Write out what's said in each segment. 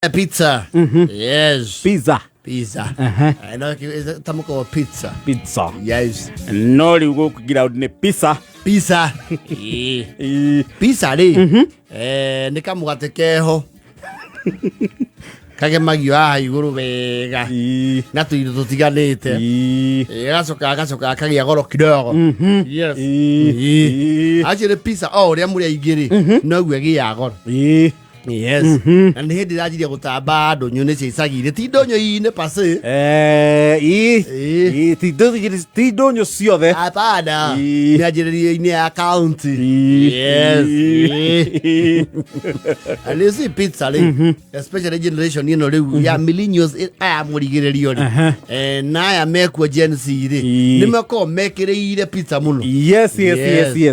Pizza. Yes. Pizza. Pizza. I know it's tamko pizza. Pizza. Yes. No you go get out ne pizza. Pizza. Pizza ri. Ni kamugate keho. Kage magio iguru wega. Na tuindo tutiganite. Gacoka kagia goro kidogo. Yes. Actually pizza ria muri igiri no gwe gia goro. Yes. And he did actually go tabado, you know, say Sagi, the Tidonio in the passe. Tidonio see there. Apada, Nigeria in the account. Yes. And you see pizza, especially generation, you know, we are millennials. I am what you get. And now I make what Gen Z. Never call make it eat a pizza muno. Yes. You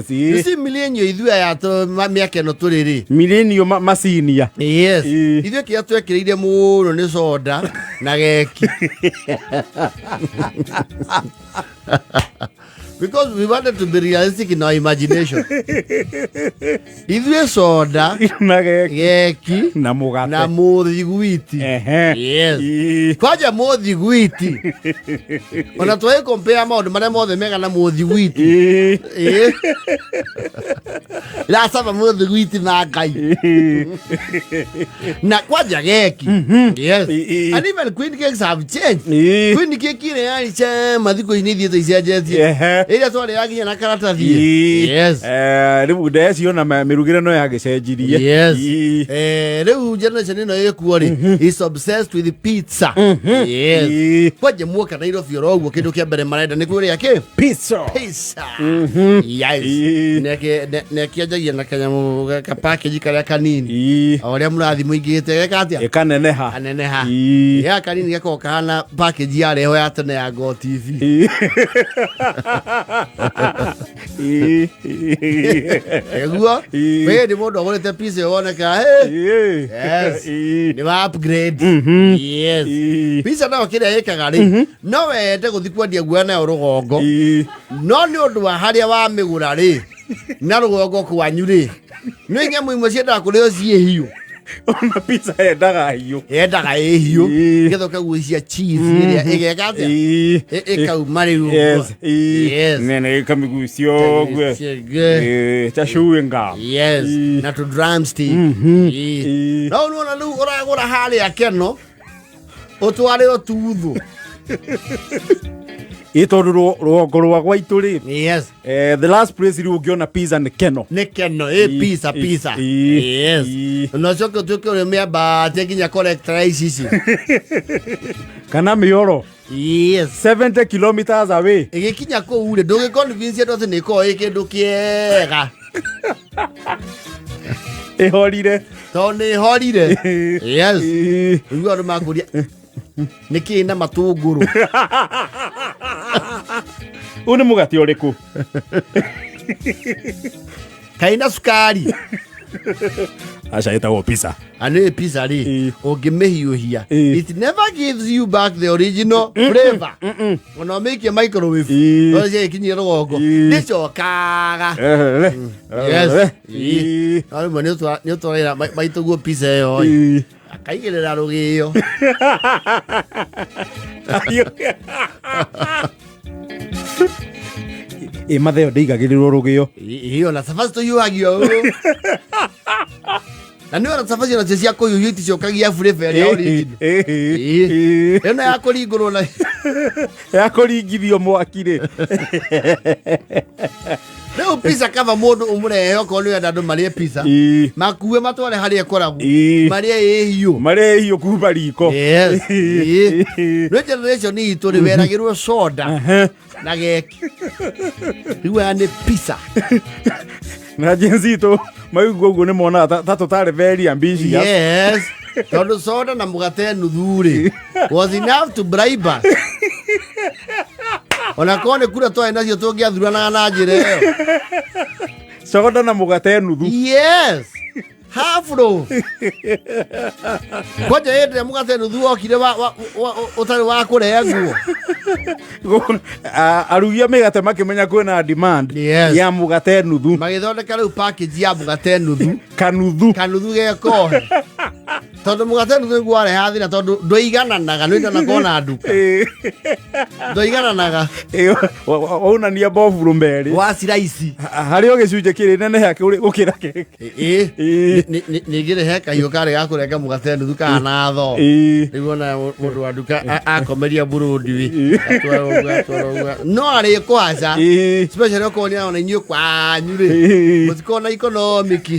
see, millennials, you are to make a notori. Millennial Massi. Yes. If you have to create a moon on this order, because we wanted to be realistic in our imagination. If you saw that, Nageki, Namodiguiti. Yes. Quaja Modiguiti. On a toy compare more, Madame of the Mega Namodiguiti. Last time I moved the wheat in that guy. Not what Yageki. Yes. And even Queen cakes have changed. Queen cake in any cham, I think we need to say, that's what they are getting a character. Yes. The Udes, you know, Mirugano Yagasegi. Yes. The generation in a quarry is obsessed with the pizza. Yes. What you work at of your own working to keep better married than the Korea came? Pizza. Yes. Nekia Nakayamo Kapaki Karakanini. Or Yamla, we get a Katia. A caneneha. Aneneha. Yakanin Yakokana, package Yare, where I go TV. Where the mode of the piece of Onaka. Yes. The upgrade. Yes. Pizza now kid a Ekagari. No way to go to Guana or Rogo. No, no, do a haria megurari. Naro go kuanyuri. Nenga mwimasheda kuleozie hiyo. Ona pizza edaga hiyo. Edaga hiyo. Kedoka wisia cheese ile egekate. Eka umari. Yes. Nene kamigusio gwe. Tashuenga. Yes. Na to drumstick. No na lu ora hali akeno. Otware otudhu. Itoro waituri. Yes. The last place you go na pizza ne keno. Pizza. Yes. No soko tuko remember taking a correct rice. Kana mioro. Yes. 70 kilometers away. Ekinya ko ule doge convince to ne ko eke dokiera. Holiday. Tony holiday. Yes. We are makuria. Niki na matuguru. Une mugati oriku. Kaina sukari. Asha itawo pizza. Ane pizza ri. Ogemehiuhia. It never gives you back the original flavor. When I make your microwave. Oh yeah, kinyero gogo. Nicho kaga. Yes. Ari mane to ira mai to go pizza yo. Akaigere irarugirio. Matheo ndigagĩrĩrwo rũgĩo. Hiyo na safari to yuagio. Na nĩ ona safari na cia kũyũyũ iticokagia flavor ya original. Ena ya kũringũrwo na ya kũringithio mwaki-rĩ. Rĩu pizza kava mũndũ ũmũrehe okorwo nĩ andũ marĩe pizza. Makuue matware harĩa ĩkoragwo. Marĩe hiũ kuma riko. Yes. Rĩu generation itũ nĩ weragĩrwo soda. Na geki. Rĩu aya nĩ pizza. Na jenzito maigua ũguo nĩ mona tatũ tarĩ very ambitious. Yes. Tondũ soda na mũgate nuthu-rĩ was enough to bribe us. Ona kone kura toa nacio tũngĩathuranaga na njĩra ĩyo. Soda na mũgate nuthu. Yes. Half-ro. Kwaja yete mũgate nuthu okire ũtarĩ wa kũrĩa nguo. Arugia mĩgate makĩmenya kwĩna demand ya mũgate nuthu. Magĩthondeka rĩu package ya mũgate nuthu. Kanuthu gekohe. tondu mugate ndu gware hathira tondu ndoigananaga ndu na kona nduka ndoigananaga wauna ni abovu rumberi wa siraisi hari ogicunje kiri nene yake gukira keke ni gire heka hiyo kare gakurenga mugate ndu kana tho niguona mundu wa nduka akomeria burundi no ari kwaza especially okoni ona inyo kwanyu ri mutikona economic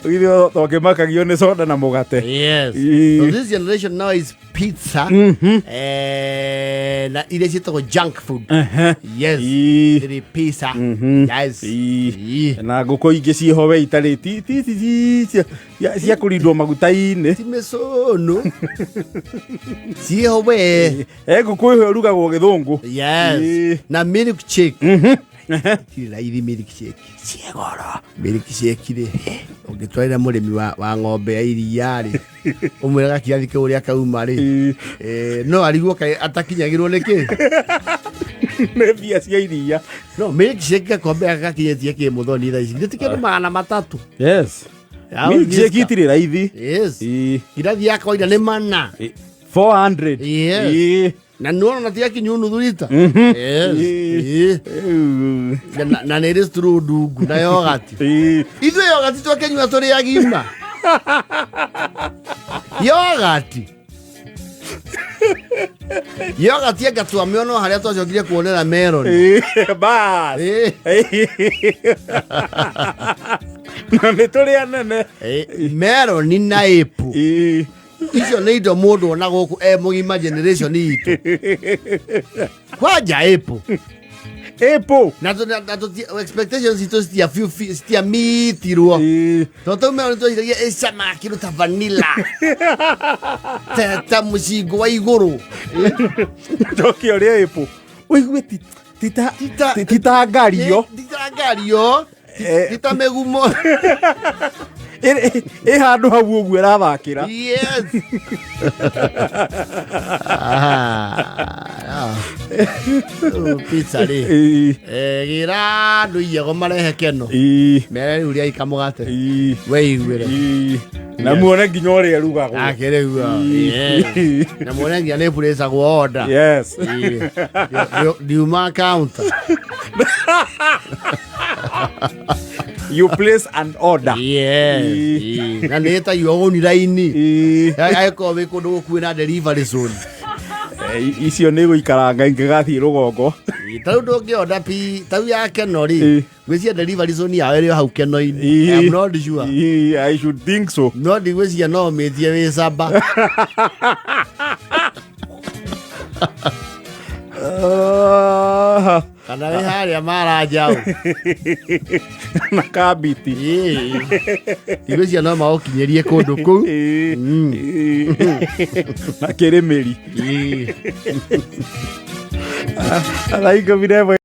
Video toke makagio ni soda na mugate. Yes. So this generation now is pizza. Na ile chito junk food. Yes. Ile pizza. Yes. Na guko ingi ciho we itari ti cia kuridwo maguta-ini. Timesono. Ciho we. Guko iho rugagwo githungu. Yes. Na milkshake. Kira iri milkshake. Ciegoro. Milkshake ri. Ugitwaira murimi wa ng'ombe ya iria ri. Umwega kiathi ke uria kauma ri. No arigwo kai atakinyagirwo niki. Mbia cia iria. No milkshake kombe akakinyetie ki muthoni tha ici. Nditike magana matatu. Yes. Milkshake itiri raithi. Yes. Irathi ya kawaida ni mana. 400. Yes. Na nuona natia kinyu nuthu lita. Yes. Na nere stru ndugu na yogati. Ithu yogati twakenywa turi agima. Yogati. Yogati agatwa miono haria twacokire kuonera melon. Bas. Na nituri anene. Melon ni na apple. Icio nä indo må ndå ona gå kå må gima generation itå kwanja apple na expectations itå citia mitirwo tondå mä nä twaciragia cama kä rå ta vanilla ta må cingo wa igå rå njoke å rä a apple å igue titangario tita mä gumo handu hau uguo irathakira. Yes. Pizza ri. Gira ndu yego marehe keno. Mere uria ikamugate. We igwire. Na muone nginya uria rugagwo. Akire uga. Na muone nginya ne place go order. Yes. Diuma counter. You place an order. Yes. Na neta you own line. Ai ko we ko do ku na delivery zone. Icio nä gå ikaranga ingägathiä rå gongo tau ndå ngä onda pi tau ya keno rä gwä cia delivery zone yawe rä hau keno-inä. I'm not sure. I should think so. No ndigwä cia no mä tie wä camba kana wä harä a maranjaå na kambiti ndigwä cia no magå kinyä rie kå ndå kå u na kä rä mä ri araingå